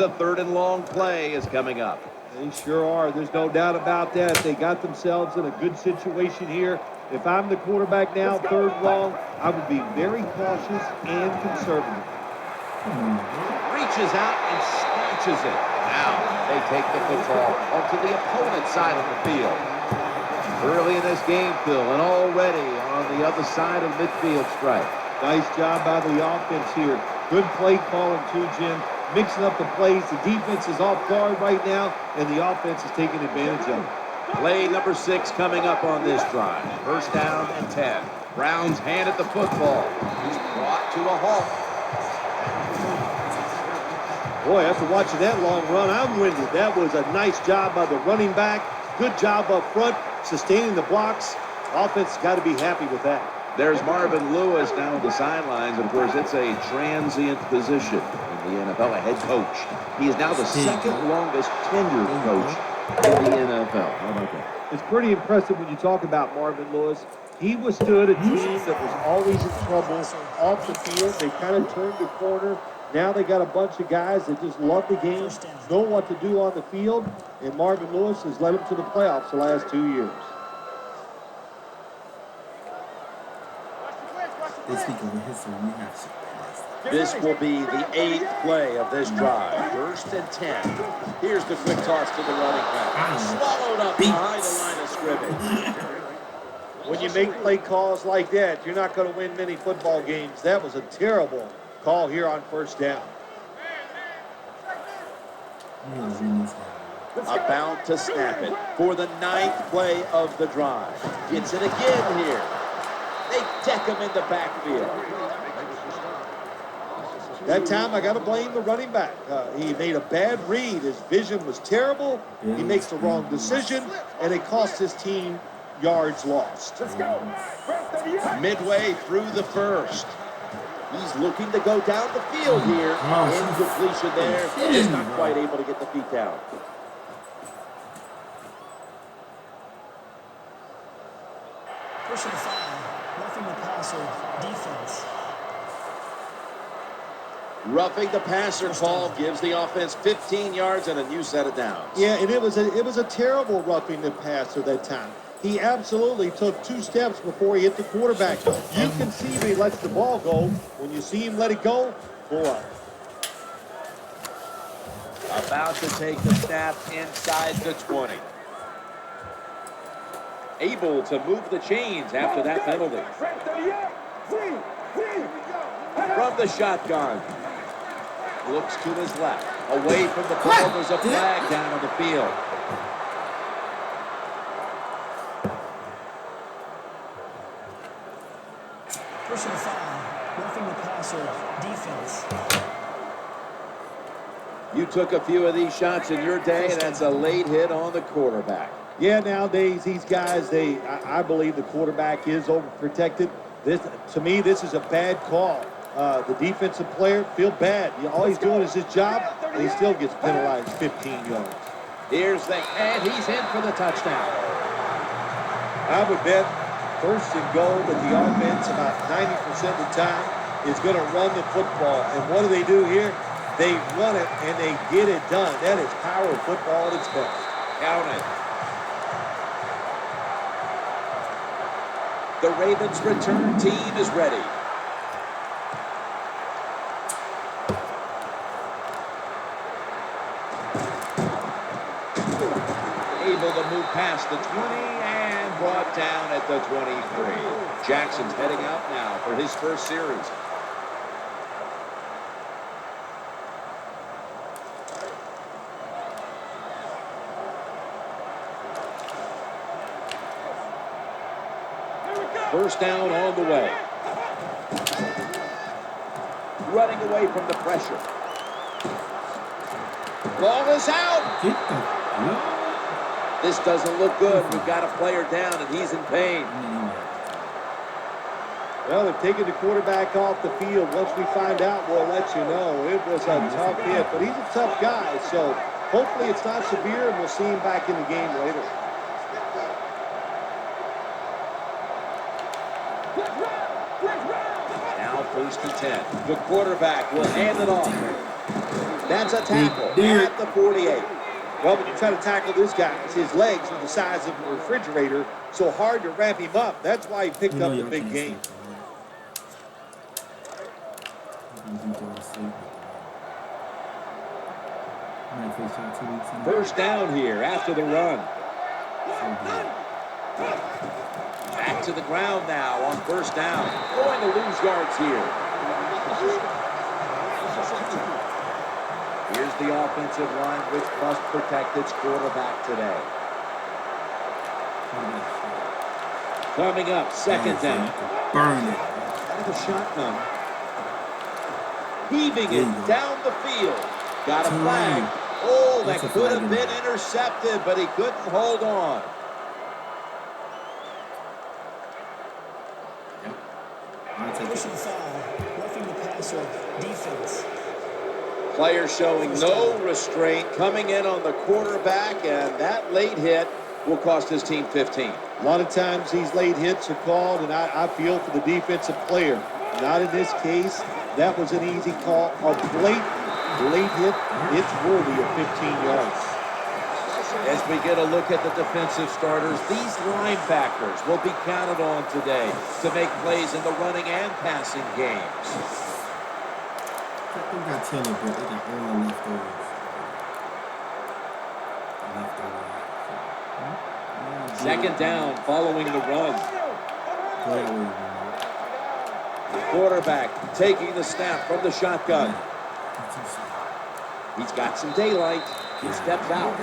a 3rd and long play is coming up. They sure are. There's no doubt about that. They got themselves in a good situation here. If I'm the quarterback now, 3rd and long, I would be very cautious and conservative. Reaches out and snatches it. Now they take the football onto the opponent's side of the field. Early in this game, Phil, and already on the other side of midfield stripe. Nice job by the offense here. Good play calling too, Jim. Mixing up the plays. The defense is off guard right now, and the offense is taking advantage of it. Play number 6 coming up on this drive. 1st down and 10. Browns hand at the football. He's brought to a halt. Boy, after watching that long run, I'm winded. That was a nice job by the running back. Good job up front, sustaining the blocks. Offense has got to be happy with that. There's Marvin Lewis down the sidelines. And of course, it's a transient position in the NFL, a head coach. He is now the 2nd longest tenured coach in the NFL. How about that? It's pretty impressive when you talk about Marvin Lewis. He withstood a team that was always in trouble off the field. They kind of turned the corner. Now they got a bunch of guys that just love the game, know what to do on the field, and Marvin Lewis has led them to the playoffs the last 2 years. This will be the 8th play of this drive. 1st and 10. Here's the quick toss to the running back. Swallowed up behind the line of scrimmage. When you make play calls like that, you're not going to win many football games. That was a terrible call here on 1st down. About to snap it for the 9th play of the drive. Gets it again here. They deck him in the backfield. That time, I got to blame the running back. He made a bad read. His vision was terrible. He makes the wrong decision, and it cost his team yards lost. Let's go. Midway through the 1st. He's looking to go down the field here. Incompletion there. He's not quite able to get the feet down. Personal foul. Roughing the passer. Defense. Roughing the passer call gives the offense 15 yards and a new set of downs. Yeah, and it was a terrible roughing the passer that time. He absolutely took 2 steps before he hit the quarterback. You can see when he lets the ball go. When you see him let it go, boy. About to take the snap inside the 20. Able to move the chains after that penalty. From the shotgun. Looks to his left. Away from the ball, there's a flag down on the field. Personal foul. Roughing the passer. Defense. You took a few of these shots in your day, and that's a late hit on the quarterback. Yeah, nowadays, these guys, I believe the quarterback is overprotected. To me, this is a bad call. The defensive player feel bad. All he's doing is his job, and he still gets penalized 15 yards. Here's and he's in for the touchdown. I would bet 1st and goal that the offense about 90% of the time is going to run the football. And what do here? They run it, and they get it done. That is power football at its best. Count it. The Ravens' return team is ready. Able to move past the 20 and brought down at the 23. Jackson's heading out now for his 1st series. First down on the way. Running away from the pressure. Ball is out. This doesn't look good. We've got a player down, and he's in pain. Well, they've taken the quarterback off the field. Once we find out, we'll let you know. It was a tough hit, but he's a tough guy, so hopefully it's not severe, and we'll see him back in the game later. Now 1st and 10. The quarterback will hand it off. That's a tackle at the 48. Well, when you try to tackle this guy, his legs are the size of a refrigerator, so hard to wrap him up. That's why he picked up the big game. First down here after the run. Back to the ground now on first down. Going to lose yards here. Here's the offensive line, which must protect its quarterback today. Coming up, second down. Burn it. Out of the shotgun. Heaving it down the field. Got a flag. Oh, that could have been intercepted, but he couldn't hold on. Personal foul, roughing the passer, defense. Player showing no restraint, coming in on the quarterback, and that late hit will cost his team 15. A lot of times these late hits are called, and I feel for the defensive player. Not in this case. That was an easy call. A blatant late hit, it's worthy of 15 yards. As we get a look at the defensive starters, these linebackers will be counted on today to make plays in the running and passing games. They got Taylor, but they got all leftovers. Second down following the run. The quarterback taking the snap from the shotgun. He's got some daylight. He steps out.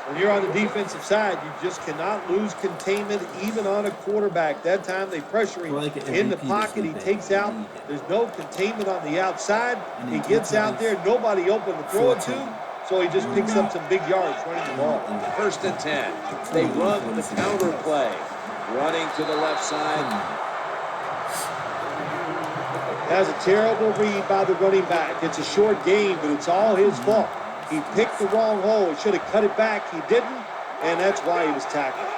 When you're on the defensive side, you just cannot lose containment even on a quarterback. That time they pressure him in the pocket. He takes out. There's no containment on the outside. He gets out there. Nobody open to throw it to. So he just picks up some big yards running the ball. First and 10. They run the counter play. Running to the left side. That's a terrible read by the running back. It's a short game, but it's all his fault. He picked the wrong hole. He should have cut it back. He didn't, and that's why he was tackled.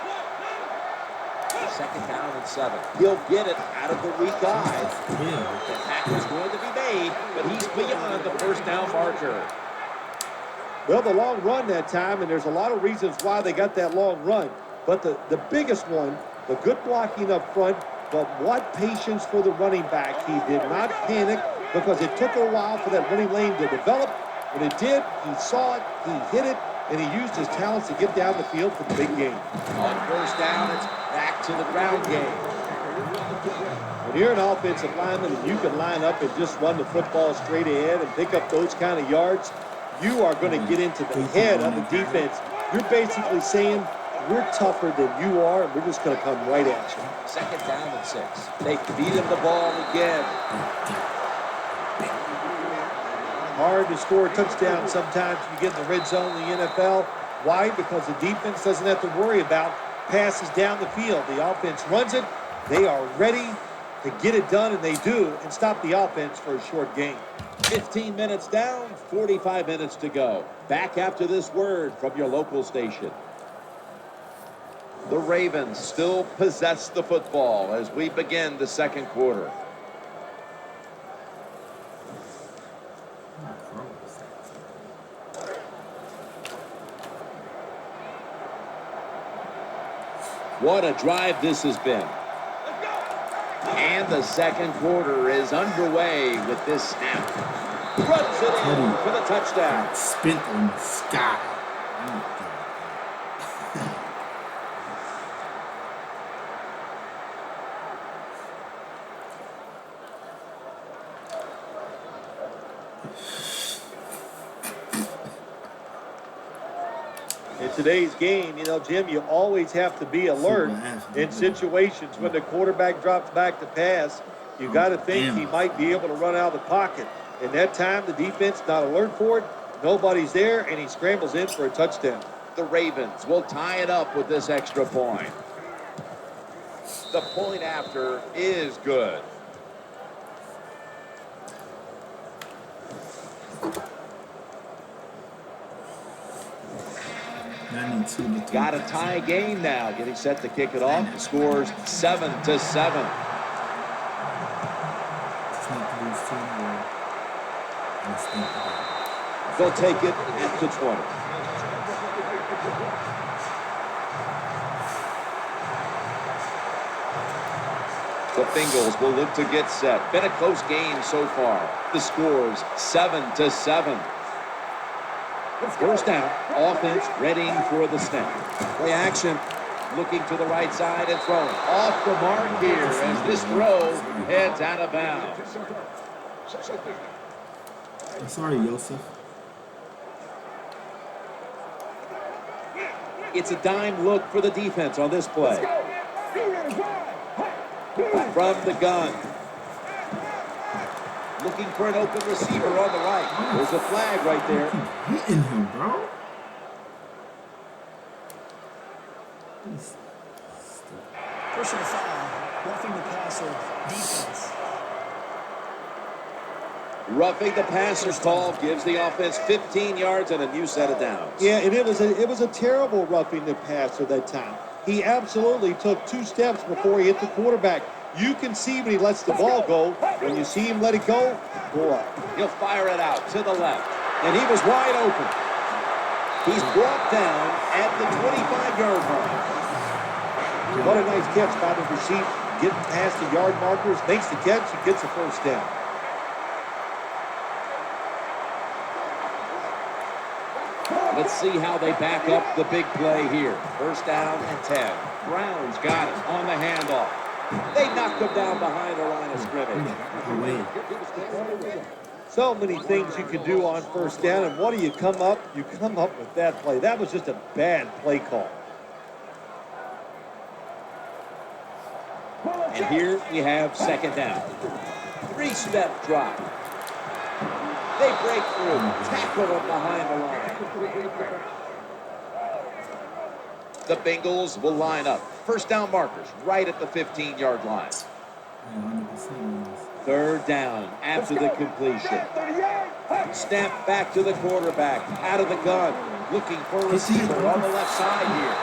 Second down and 7. He'll get it out of the weak eye. The tackle's going to be made, but he's beyond the first down marker. Well, the long run that time, and there's a lot of reasons why they got that long run. But the biggest one, the good blocking up front, but what patience for the running back. He did not panic because it took a while for that running lane to develop. When it did, he saw it, he hit it, and he used his talents to get down the field for the big game. On first down, it's back to the ground game. When you're an offensive lineman and you can line up and just run the football straight ahead and pick up those kind of yards, you are going to get into the head of the defense. You're basically saying, we're tougher than you are, and we're just going to come right at you. Second down and 6. They feed him the ball again. Hard to score a touchdown sometimes when you get in the red zone in the NFL. Why? Because the defense doesn't have to worry about passes down the field. The offense runs it. They are ready to get it done, and they do, and stop the offense for a short game. 15 minutes down, 45 minutes to go. Back after this word from your local station. The Ravens still possess the football as we begin the second quarter. What a drive this has been. And the second quarter is underway with this snap. Runs it in for the touchdown. Spent on the sky. In today's game, Jim, you always have to be alert in situations when the quarterback drops back to pass. You got to think he might be able to run out of the pocket. In that time, the defense not alert for it. Nobody's there, and he scrambles in for a touchdown. The Ravens will tie it up with this extra point. The point after is good. Got a tie game now. Getting set to kick it off. The score's 7-7. They'll take it at the 20. The Bengals will look to get set. Been a close game so far. The score's 7-7. First down, offense readying for the snap. Play action, looking to the right side and throwing. Off the mark here as this throw heads out of bounds. I'm sorry, Yosef. It's a dime look for the defense on this play. From the gun. Looking for an open receiver on the right. There's a flag right there. Hitting him, bro. Personal foul, roughing the passer, defense. Roughing the passer's call gives the offense 15 yards and a new set of downs. Yeah, and it was a terrible roughing the passer that time. He absolutely took 2 steps before he hit the quarterback. You can see when he lets the ball go. When you see him let it go, boy. He'll fire it out to the left, and he was wide open. He's brought down at the 25-yard line. What a nice catch by the receiver. Getting past the yard markers, makes the catch, and gets the first down. Let's see how they back up the big play here. First down and 10. Brown's got it on the handoff. They knocked him down behind the line of scrimmage. So many things you can do on first down, and what do you come up? You come up with that play. That was just a bad play call. And here we have second down. 3-step drop. They break through, tackle him behind the line. The Bengals will line up. First down markers right at the 15-yard line. 3rd down after the completion. Snap back to the quarterback, out of the gun. Looking for a receiver on the left side here.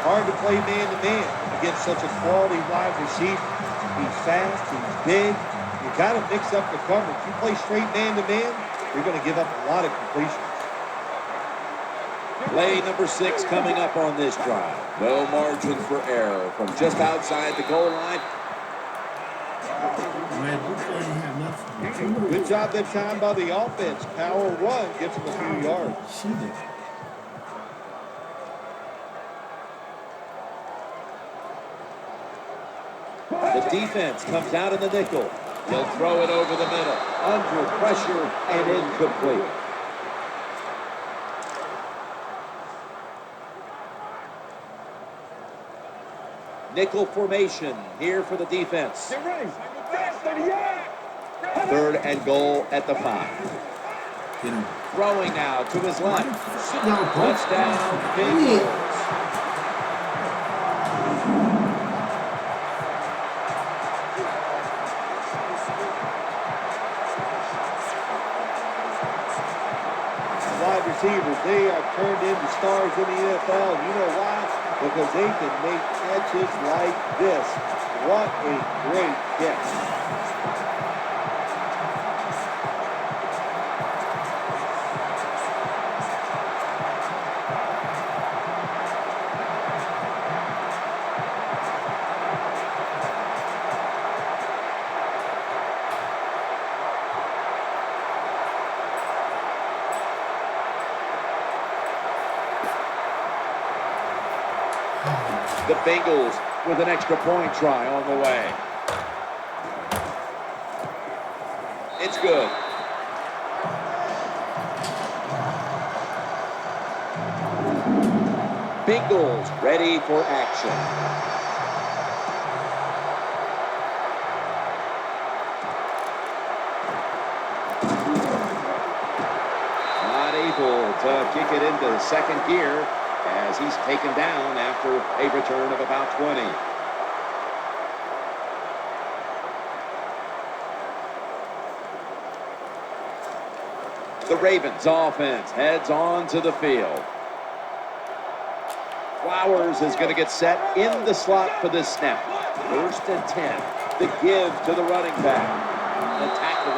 Hard to play man-to-man against such a quality wide receiver. He's fast, he's big. You got to mix up the coverage. You play straight man-to-man, you're going to give up a lot of completions. Play number 6 coming up on this drive. No margin for error from just outside the goal line. Good job that time by the offense. Power run gets him a few yards. The defense comes out in the nickel. He'll throw it over the middle. Under pressure and incomplete. Nickel formation here for the defense. 3rd and goal at the 5. Throwing now to his left. Touchdown, Bengals. Wide receivers, they are turned into stars in the NFL. You know why? Because they can make catches like this. What a great catch. The Bengals with an extra point try on the way. It's good. Bengals ready for action. Not able to kick it into second gear as he's taken down after a return of about 20. The Ravens offense heads on to the field. Flowers is going to get set in the slot for this snap. 1st and 10. The give to the running back. The tackle